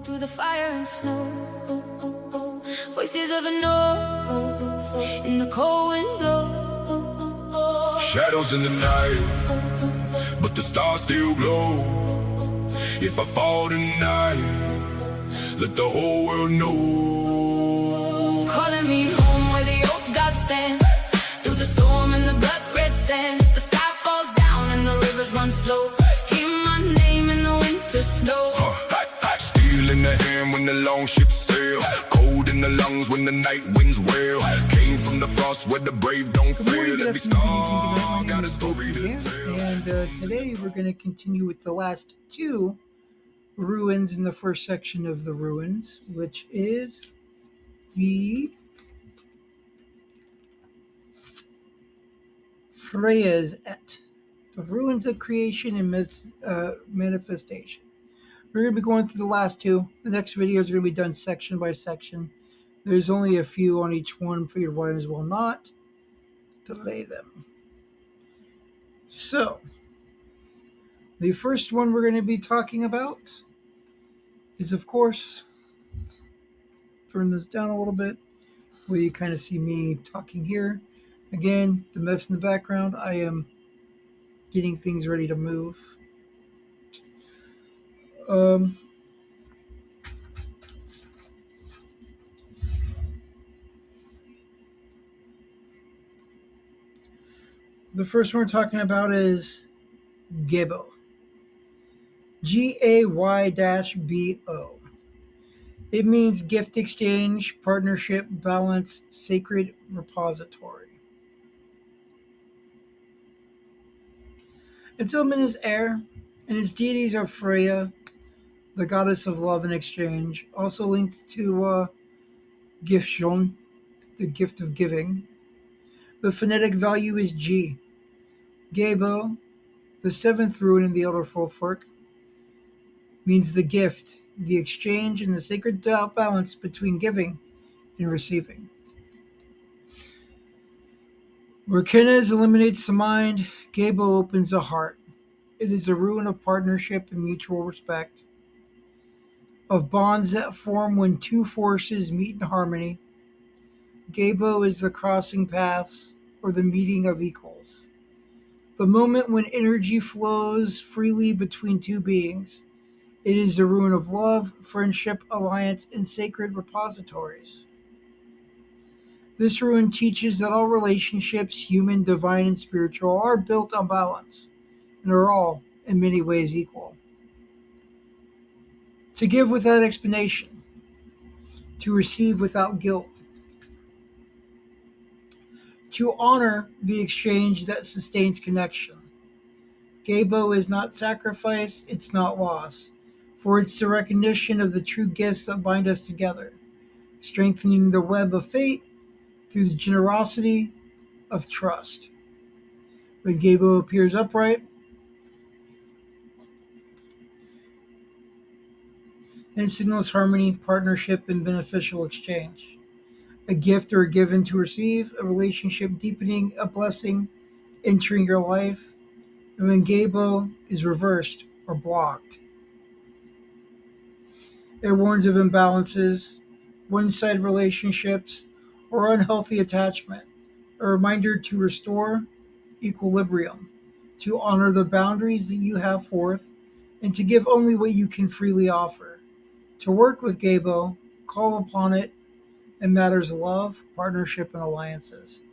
through the fire and snow. Voices of a no in the cold wind blow. Shadows in the night, but the stars still glow. If I fall tonight, let the whole world know. Calling me home where the old gods stand, through the storm and the blood red sand. The sky falls down and the rivers run slow. Hear my name in the winter snow. Steel in the hand when the long ships sail, cold in the lungs when the night winds wail. Came from the frost where the brave don't fail. Every star got a story to tell. And today we're going to continue with the last two ruins in the first section of the ruins, which is the Freya's Et, the ruins of creation and manifestation. We're going to be going through the last two. The next videos are going to be done section by section. There's only a few on each one for your runners will not delay them. So, the first one we're going to be talking about is, of course, turn this down a little bit, where you kind of see me talking here. Again, the mess in the background, I am getting things ready to move. The first one we're talking about is Gebo. Gay-bo. It means gift exchange, partnership, balance, sacred repository. Its element is air, and its deities are Freya, the goddess of love and exchange, also linked to Gifshon, the gift of giving. The phonetic value is G. Gebo, the seventh rune in the Elder Folkwork, means the gift, the exchange, and the sacred balance between giving and receiving. Where Kenaz eliminates the mind, Gebo opens a heart. It is a rune of partnership and mutual respect, of bonds that form when two forces meet in harmony. Gebo is the crossing paths, or the meeting of equals. The moment when energy flows freely between two beings. It is the rune of love, friendship, alliance, and sacred repositories. This rune teaches that all relationships, human, divine, and spiritual, are built on balance and are all, in many ways, equal. To give without explanation, to receive without guilt, to honor the exchange that sustains connection. Gebo is not sacrifice, it's not loss, for it's the recognition of the true gifts that bind us together, strengthening the web of fate through the generosity of trust. When Gebo appears upright, and signals harmony, partnership, and beneficial exchange. A gift or a given to receive, a relationship deepening, a blessing entering your life. And when Gebo is reversed or blocked, it warns of imbalances, one-sided relationships, or unhealthy attachment. A reminder to restore equilibrium, to honor the boundaries that you have forth, and to give only what you can freely offer. To work with Gebo, call upon it in matters of love, partnership, and alliances.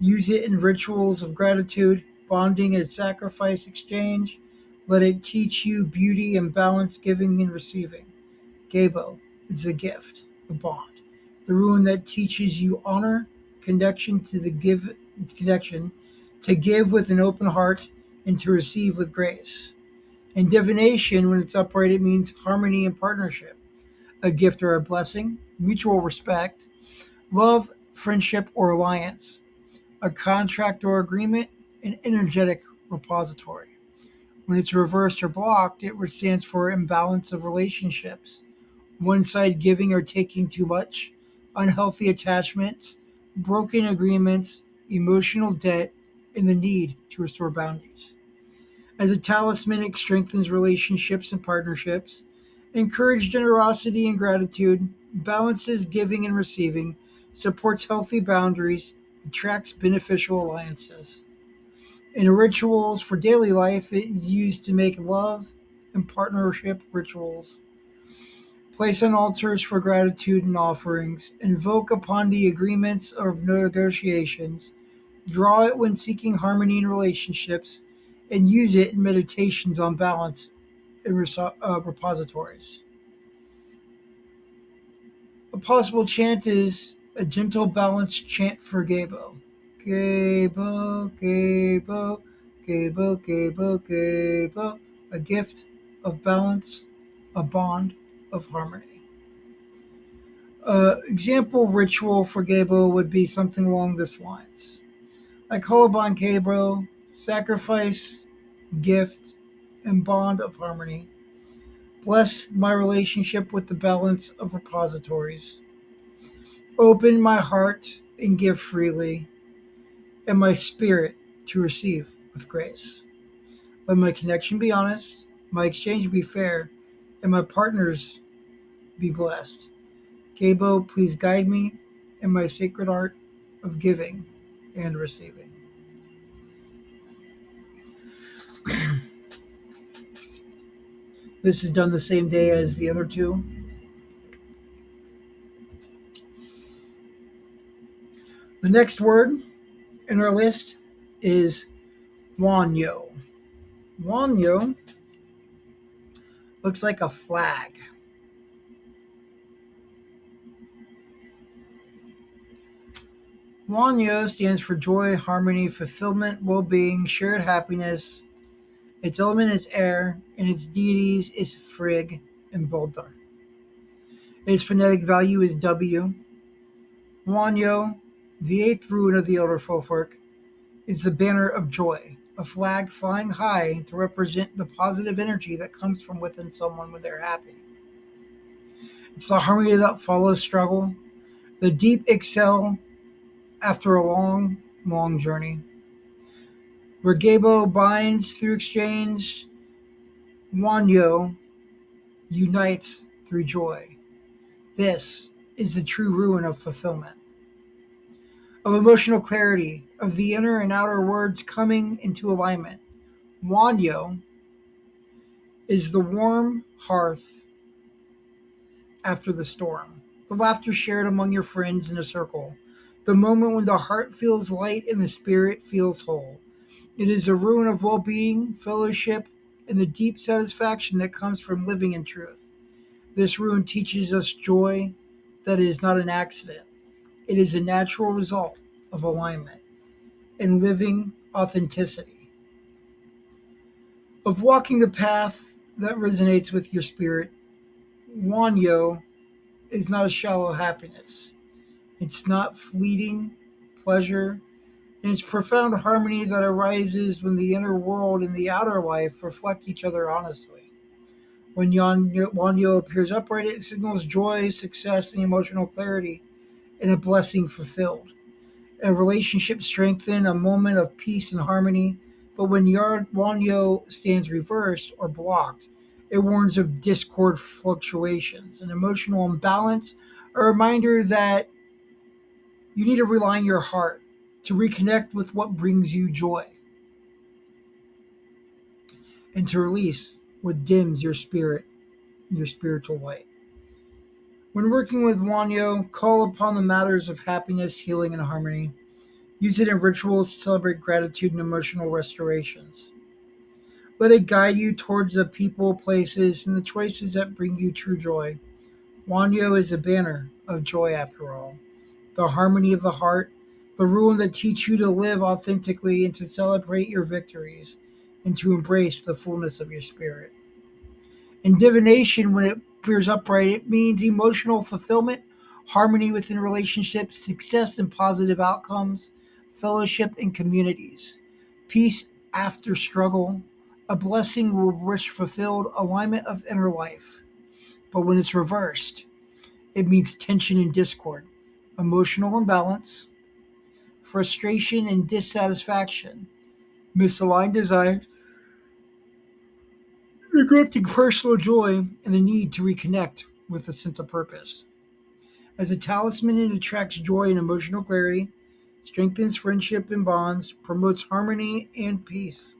Use it in rituals of gratitude, bonding and sacrifice exchange. Let it teach you beauty and balance, giving and receiving. Gebo is the gift, the bond, the rune that teaches you honor, connection to give with an open heart, and to receive with grace. In divination, when it's upright, it means harmony and partnership, a gift or a blessing, mutual respect, love, friendship, or alliance, a contract or agreement, an energetic repository. When it's reversed or blocked, it stands for imbalance of relationships, one side giving or taking too much, unhealthy attachments, broken agreements, emotional debt, and the need to restore boundaries. As a talisman, it strengthens relationships and partnerships. Encourage generosity and gratitude, balances giving and receiving, supports healthy boundaries, attracts beneficial alliances. In rituals for daily life, it is used to make love and partnership rituals. Place on altars for gratitude and offerings. Invoke upon the agreements of negotiations. Draw it when seeking harmony in relationships. And use it in meditations on balance in repositories. A possible chant is a gentle, balanced chant for Gebo. Gebo, Gebo, Gebo, Gebo, Gebo. A gift of balance, a bond of harmony. Example ritual for Gebo would be something along this lines. I call upon Gebo, sacrifice, gift, and bond of harmony. Bless my relationship with the balance of repositories. Open my heart and give freely, and my spirit to receive with grace. Let my connection be honest, my exchange be fair, and my partners be blessed. Gebo, please guide me in my sacred art of giving and receiving. This is done the same day as the other two. The next word in our list is Wunjo. Wunjo looks like a flag. Wunjo stands for joy, harmony, fulfillment, well-being, shared happiness. Its element is air, and its deities is Frigg and Baldur. Its phonetic value is W. Wunjo, the eighth rune of the Elder Folkwork, is the banner of joy, a flag flying high to represent the positive energy that comes from within someone when they're happy. It's the harmony that follows struggle, the deep exhale after a long, long journey. Where Gebo binds through exchange, Wunjo unites through joy. This is the true ruin of fulfillment, of emotional clarity, of the inner and outer words coming into alignment. Wunjo is the warm hearth after the storm, the laughter shared among your friends in a circle, the moment when the heart feels light and the spirit feels whole. It is a ruin of well-being, fellowship, and the deep satisfaction that comes from living in truth. This ruin teaches us joy that is not an accident. It is a natural result of alignment and living authenticity, of walking the path that resonates with your spirit. Wunjo is not a shallow happiness. It's not fleeting pleasure, and it's profound harmony that arises when the inner world and the outer life reflect each other honestly. When Wunjo appears upright, it signals joy, success, and emotional clarity, and a blessing fulfilled. A relationship strengthened, a moment of peace and harmony. But when Wunjo stands reversed or blocked, it warns of discord fluctuations, an emotional imbalance, a reminder that you need to realign your heart to reconnect with what brings you joy and to release what dims your spirit, your spiritual light. When working with Wunjo, call upon the matters of happiness, healing, and harmony. Use it in rituals to celebrate gratitude and emotional restorations. Let it guide you towards the people, places, and the choices that bring you true joy. Wunjo is a banner of joy after all. The harmony of the heart, the rule that teach you to live authentically and to celebrate your victories and to embrace the fullness of your spirit. In divination, when it appears upright, it means emotional fulfillment, harmony within relationships, success and positive outcomes, fellowship in communities, peace after struggle, a blessing with wish fulfilled, alignment of inner life. But when it's reversed, it means tension and discord, emotional imbalance, frustration and dissatisfaction, misaligned desires, neglecting personal joy and the need to reconnect with a sense of purpose. As a talisman, it attracts joy and emotional clarity, strengthens friendship and bonds, promotes harmony and peace.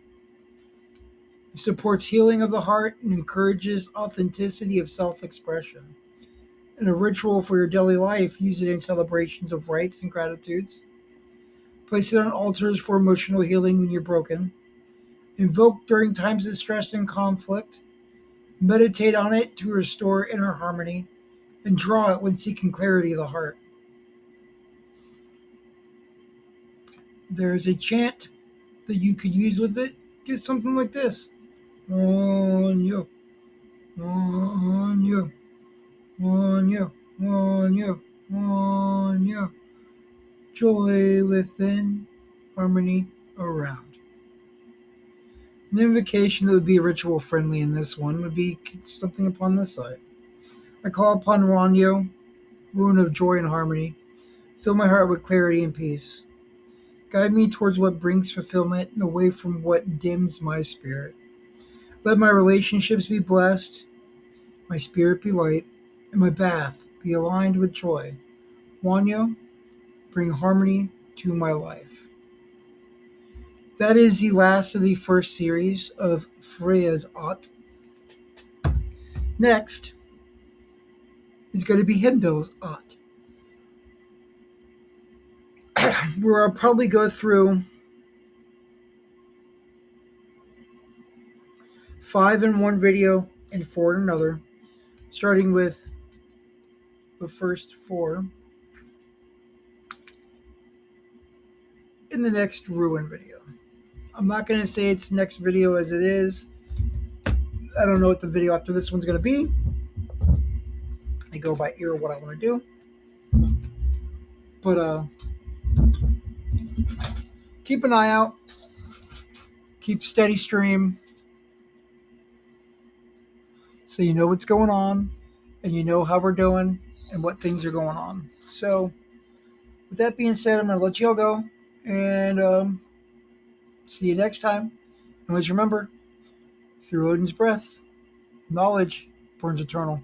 It supports healing of the heart and encourages authenticity of self expression. And a ritual for your daily life, use it in celebrations of rites and gratitudes. Place it on altars for emotional healing when you're broken. Invoke during times of stress and conflict. Meditate on it to restore inner harmony. And draw it when seeking clarity of the heart. There is a chant that you could use with it. Get something like this. On you, on you, on you, on you, on you. Joy within, harmony around. An invocation that would be ritual friendly in this one would be something upon this side. I call upon Wunjo, rune of joy and harmony. Fill my heart with clarity and peace. Guide me towards what brings fulfillment and away from what dims my spirit. Let my relationships be blessed, my spirit be light, and my path be aligned with joy. Wunjo, bring harmony to my life. That is the last of the first series of Freya's Ot. Next is going to be Himdall's Ot, where I'll probably go through 5 in one video and 4 in another, starting with the first 4 in the next Ruin video. I'm not going to say it's next video as it is. I don't know what the video after this one's going to be. I go by ear what I want to do. But keep an eye out. Keep steady stream. So you know what's going on. And you know how we're doing. And what things are going on. So with that being said, I'm going to let you all go. And see you next time. And always remember, through Odin's breath, knowledge burns eternal.